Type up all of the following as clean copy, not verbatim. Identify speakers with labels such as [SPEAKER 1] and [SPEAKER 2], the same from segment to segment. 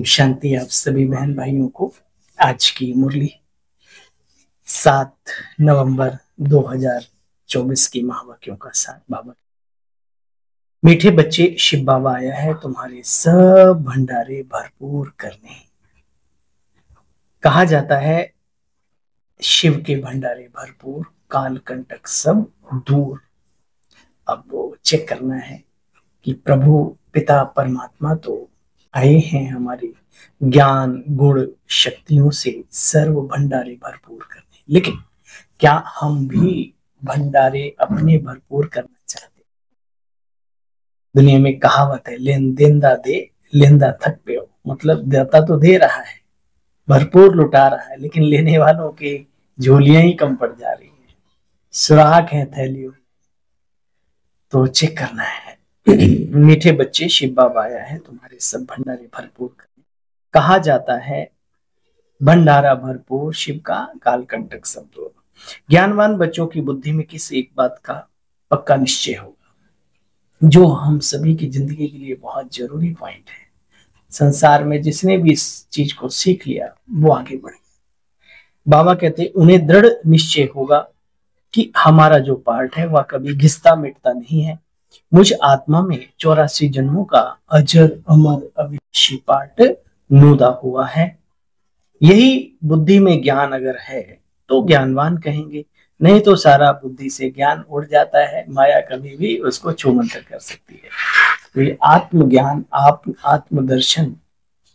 [SPEAKER 1] शांति आप सभी बहन भाइयों को। आज की मुरली 7 नवंबर 2024 की महावाक्यों का साथ। बाबा, मीठे बच्चे, शिव बाबा आया है तुम्हारे सब भंडारे भरपूर करने। कहा जाता है शिव के भंडारे भरपूर, काल कंटक सब दूर। अब वो चेक करना है कि प्रभु पिता परमात्मा तो आए हैं हमारी ज्ञान गुण शक्तियों से सर्व भंडारे भरपूर करने, लेकिन क्या हम भी भंडारे अपने भरपूर करना चाहते? दुनिया में कहावत है, लेन देंदा दे लेंदा थक पे हो। मतलब देता तो दे रहा है, भरपूर लुटा रहा है, लेकिन लेने वालों की झोलियां ही कम पड़ जा रही है, सुराख है थैलियों। तो चेक करना है। मीठे बच्चे, शिव बाबा आया है तुम्हारे सब भंडारे भरपूर करने। कहा जाता है भंडारा भरपूर शिव का, काल कंटक सब दूर। ज्ञानवान बच्चों की बुद्धि में किस एक बात का पक्का निश्चय होगा, जो हम सभी की जिंदगी के लिए बहुत जरूरी पॉइंट है। संसार में जिसने भी इस चीज को सीख लिया वो आगे बढ़े। बाबा कहते उन्हें दृढ़ निश्चय होगा कि हमारा जो पार्ट है वह कभी घिसता मिटता नहीं है। मुझ आत्मा में 84 जन्मों का अजर अमर अविनाशी पार्ट नूदा हुआ है। यही बुद्धि में ज्ञान अगर है तो ज्ञानवान कहेंगे, नहीं तो सारा बुद्धि से ज्ञान उड़ जाता है। माया कभी भी उसको छूमंतर कर सकती है। तो ये आत्मज्ञान, आत्मदर्शन,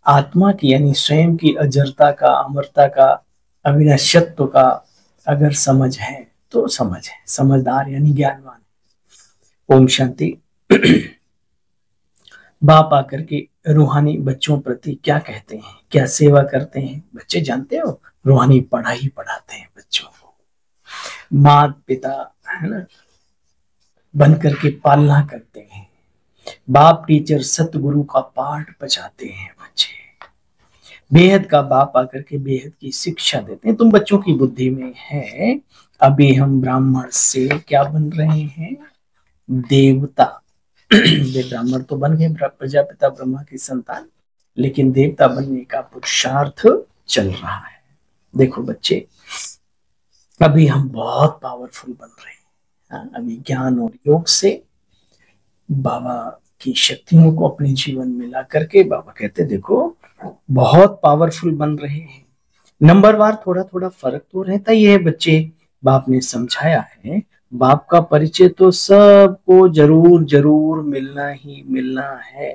[SPEAKER 1] आत्मा की यानी स्वयं की अजरता का, अमरता का, अविनाश्यत्व का अगर समझ है तो समझ है, समझदार यानी ज्ञानवान। ओम शांति। बाप आकर के रूहानी बच्चों प्रति क्या कहते हैं, क्या सेवा करते हैं? बच्चे जानते हो, रूहानी पढ़ाई पढ़ाते हैं बच्चों को। माता पिता है ना, बन करके पालना करते हैं। बाप टीचर सतगुरु का पाठ बचाते हैं बच्चे। बेहद का बाप आकर के बेहद की शिक्षा देते हैं। तुम बच्चों की बुद्धि में है, अभी हम ब्राह्मण से क्या बन रहे हैं? देवता। वे ब्राह्मण तो बन गए, प्रजापिता ब्रह्मा की संतान, लेकिन देवता बनने का पुरुषार्थ चल रहा है। देखो बच्चे, अभी हम बहुत पावरफुल बन रहे हैं। अभी ज्ञान और योग से बाबा की शक्तियों को अपने जीवन में ला करके बाबा कहते देखो बहुत पावरफुल बन रहे हैं। नंबरवार थोड़ा थोड़ा फर्क तो रहता ही है बच्चे। बाप ने समझाया है, बाप का परिचय तो सबको जरूर जरूर मिलना ही मिलना है।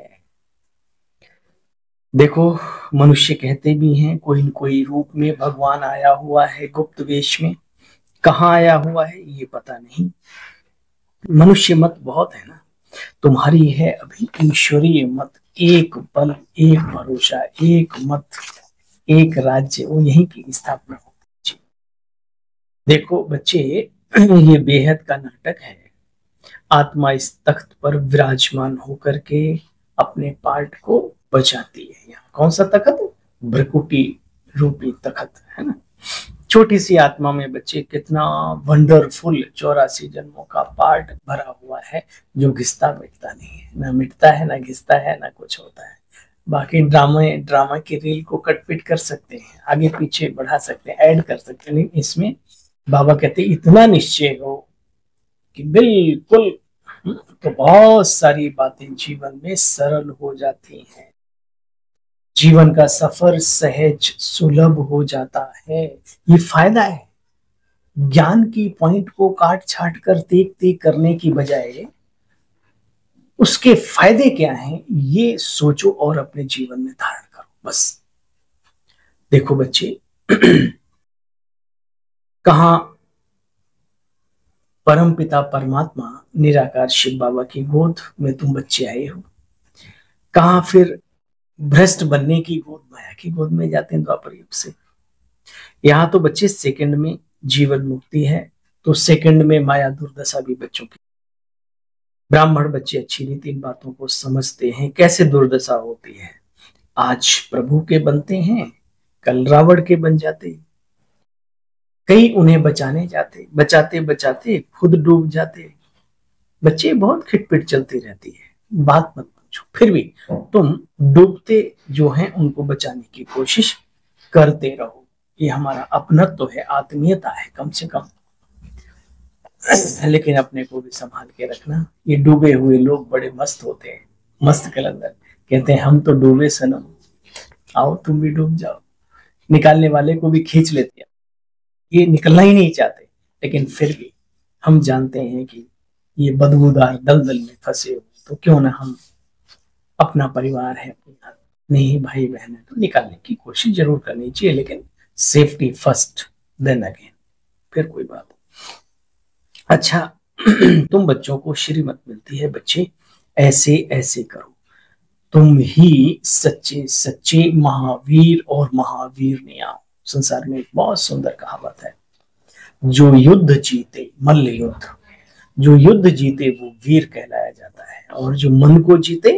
[SPEAKER 1] देखो, मनुष्य कहते भी हैं कोई न कोई रूप में भगवान आया हुआ है, गुप्त वेश में। कहाँ आया हुआ है ये पता नहीं। मनुष्य मत बहुत है ना, तुम्हारी है अभी ईश्वरीय मत। एक बल, एक भरोसा, एक मत, एक राज्य, वो यहीं की स्थापना होती है। देखो बच्चे, ये बेहद का नाटक है। आत्मा इस तख्त पर विराजमान होकर के अपने पार्ट को बचाती है। यहाँ कौन सा तख्त? भ्रकुटी रूपी तख्त है ना। छोटी सी आत्मा में बच्चे कितना वंडरफुल 84 जन्मों का पार्ट भरा हुआ है, जो घिसता मिटता नहीं है। ना मिटता है, ना घिसता है, ना कुछ होता है। बाकी ड्रामा की रील को कटपिट कर सकते हैं, आगे पीछे बढ़ा सकते हैं, ऐड कर सकते हैं, लेकिन इसमें बाबा कहते इतना निश्चय हो कि बिल्कुल, तो बहुत सारी बातें जीवन में सरल हो जाती हैं। जीवन का सफर सहज सुलभ हो जाता है। ये फायदा है। ज्ञान की पॉइंट को काट छाट कर तेग करने की बजाय उसके फायदे क्या हैं ये सोचो और अपने जीवन में धारण करो बस। देखो बच्चे, कहा परम पिता परमात्मा निराकार शिव बाबा की गोद में तुम बच्चे आए हो। कहा फिर भ्रष्ट बनने की गोद, माया की गोद में जाते हैं द्वापर युग से। यहाँ तो बच्चे सेकंड में जीवन मुक्ति है, तो सेकंड में माया दुर्दशा भी बच्चों की। ब्राह्मण बच्चे अच्छी रीति इन बातों को समझते हैं, कैसे दुर्दशा होती है। आज प्रभु के बनते हैं, कल रावण के बन जाते। कई उन्हें बचाने जाते, बचाते बचाते खुद डूब जाते। बच्चे बहुत खिटपिट चलती रहती है, बात मत पूछो। पूछो, फिर भी तुम डूबते जो हैं उनको बचाने की कोशिश करते रहो। ये हमारा अपनत्व है, आत्मीयता है कम से कम। लेकिन अपने को भी संभाल के रखना। ये डूबे हुए लोग बड़े मस्त होते हैं, मस्त कलंदर, कहते हैं हम तो डूबे सनम, आओ तुम भी डूब जाओ। निकालने वाले को भी खींच लेते हैं, ये निकलना ही नहीं चाहते, लेकिन फिर भी हम जानते हैं कि ये बदबूदार दलदल में फंसे हुए, तो क्यों ना हम, अपना परिवार है, नहीं भाई बहन है, तो निकालने की कोशिश जरूर करनी चाहिए, लेकिन सेफ्टी फर्स्ट देन अगेन, फिर कोई बात। अच्छा, तुम बच्चों को श्रीमत मिलती है, बच्चे ऐसे ऐसे करो, तुम ही सच्चे सच्चे महावीर और महावीर ने आओ। संसार में एक बहुत सुंदर कहावत है, जो युद्ध जीते, मल्ल युद्ध, जो युद्ध जीते वो वीर कहलाया जाता है, और जो मन को जीते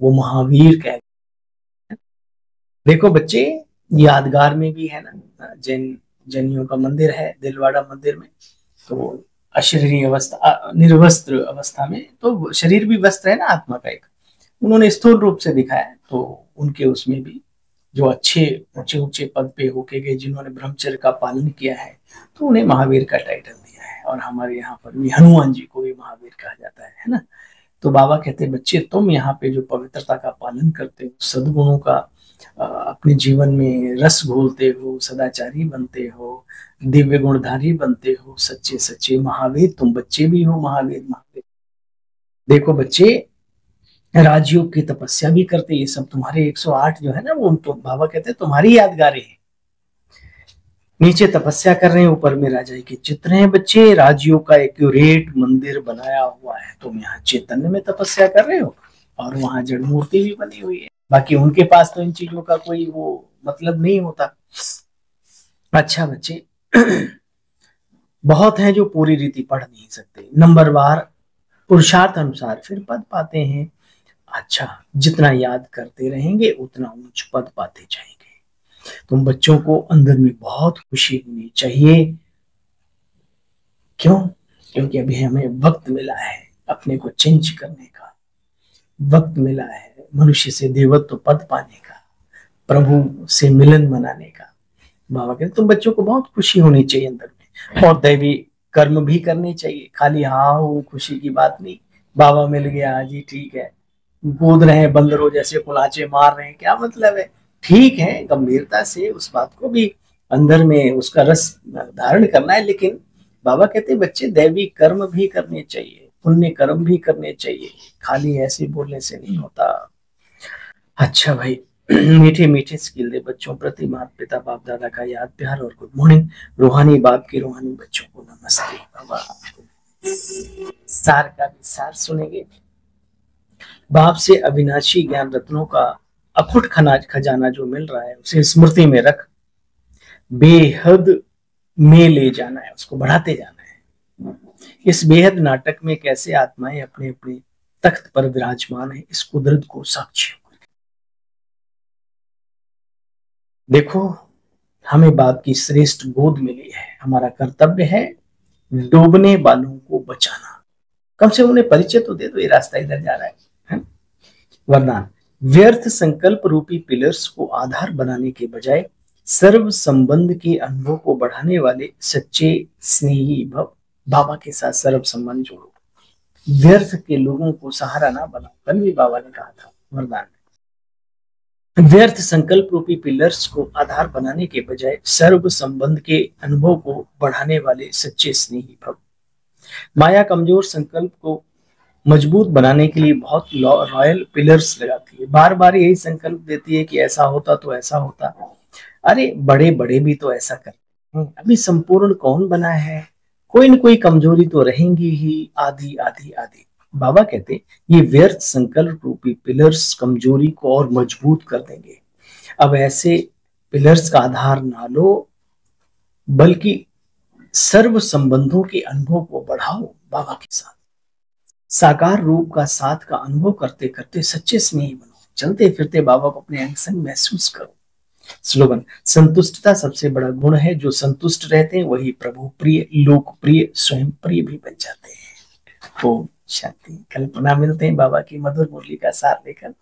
[SPEAKER 1] वो महावीर कहलाया। देखो बच्चे, यादगार में भी है ना, जैनियों का मंदिर है दिलवाड़ा मंदिर में, तो अशरीरी अवस्था, निर्वस्त्र अवस्था में, तो शरीर भी वस्त्र है ना आत्मा का एक, उन्होंने स्थूल रूप से दिखाया, तो उनके उसमें भी जो अच्छे ऊंचे ऊंचे पद पे होके गए, जिन्होंने ब्रह्मचर्य का पालन किया है, तो उन्हें महावीर का टाइटल दिया है। और हमारे यहाँ पर भी हनुमान जी को भी महावीर कहा जाता है ना। तो बाबा कहते हैं बच्चे, तुम यहाँ पे जो पवित्रता का पालन करते हो, सद्गुणों का अपने जीवन में रस घोलते हो, सदाचारी बनते हो, दिव्य गुणधारी बनते हो, सच्चे सच्चे महावीर, तुम बच्चे भी हो महावीर महावीर। देखो बच्चे, राजयोग की तपस्या भी करते, ये सब तुम्हारे 108 जो है ना, वो तो बाबा कहते हैं तुम्हारी यादगारें हैं। नीचे तपस्या कर रहे हैं, ऊपर में राजा के चित्र हैं बच्चे, राजयोग का एक्यूरेट मंदिर बनाया हुआ है, तुम यहाँ चैतन्य में तपस्या कर रहे हो, और वहां जड़ मूर्ति भी बनी हुई है। बाकी उनके पास तो इन चीजों का कोई वो मतलब नहीं होता। अच्छा बच्चे, बहुत हैं जो पूरी रीति पढ़ नहीं सकते, नंबरवार पुरुषार्थ अनुसार फिर पद पाते हैं। अच्छा, जितना याद करते रहेंगे उतना ऊंच पद पाते जाएंगे। तुम बच्चों को अंदर में बहुत खुशी होनी चाहिए। क्यों? क्योंकि अभी हमें वक्त मिला है अपने को चेंज करने का, वक्त मिला है मनुष्य से देवत्व पद पाने का, प्रभु से मिलन मनाने का। बाबा कहते तुम बच्चों को बहुत खुशी होनी चाहिए अंदर में, और दैवी कर्म भी करने चाहिए। खाली हाँ खुशी की बात नहीं, बाबा मिल गया जी ठीक है, कूद रहे हैं बंदरों जैसे, कुलाचे मार रहे हैं, क्या मतलब है? ठीक है, गंभीरता से उस बात को भी अंदर में उसका रस धारण करना है, लेकिन बाबा कहते बच्चे दैवी कर्म भी करने चाहिए, पुण्य कर्म भी करने चाहिए, खाली ऐसे बोलने से नहीं होता। अच्छा भाई, मीठे मीठे स्किल दे बच्चों प्रति, माता पिता बाप दादा का याद प्यार और गुड मॉर्निंग। रूहानी बाप की रूहानी बच्चों को नमस्ते। बाबा सार का भी सार सुनेंगे। बाप से अविनाशी ज्ञान रत्नों का अखुट खजाना जो मिल रहा है उसे स्मृति में रख, बेहद में ले जाना है, उसको बढ़ाते जाना है। इस बेहद नाटक में कैसे आत्माएं अपने अपने तख्त पर विराजमान है, इस कुदरत को साक्षी। देखो, हमें बाप की श्रेष्ठ गोद मिली है, हमारा कर्तव्य है डूबने वालों को बचाना। कम से उन्हें परिचय तो दे दो, ये रास्ता इधर जा रहा है। वरदान, व्यर्थ संकल्प रूपी पिलर्स को आधार बनाने के बजाय सर्व संबंध के अनुभव को बढ़ाने वाले सच्चे स्नेही भव। बाबा के साथ सर्व संबंध जोड़ो, व्यर्थ के लोगों को सहारा ना बनाओ। कल भी बाबा ने कहा था वरदान में, व्यर्थ संकल्प रूपी पिलर्स को आधार बनाने के बजाय सर्व संबंध के अनुभव को बढ़ाने वाले सच्चे स्नेही भव। माया कमजोर संकल्प को मजबूत बनाने के लिए बहुत रॉयल पिलर्स लगाती है, बार बार यही संकल्प देती है कि ऐसा होता तो ऐसा होता। अरे बड़े बड़े भी तो ऐसा करते हैं, अभी संपूर्ण कौन बना है? कोई न कोई कमजोरी तो रहेंगी ही, आधी आधी आधी। बाबा कहते ये व्यर्थ संकल्प रूपी पिलर्स कमजोरी को और मजबूत कर देंगे। अब ऐसे पिलर्स का आधार ना लो, बल्कि सर्व संबंधों के अनुभव को बढ़ाओ बाबा के साथ। साकार रूप का साथ का अनुभव करते करते सच्चे स्नेही बनो, चलते फिरते बाबा को अपने अंग संग महसूस करो। स्लोगन, संतुष्टता सबसे बड़ा गुण है, जो संतुष्ट रहते हैं वही प्रभु प्रिय, लोकप्रिय, स्वयं प्रिय भी बन जाते हैं। तो शांति। कल्पना मिलते हैं बाबा की मधुर मुरली का सार लेकर।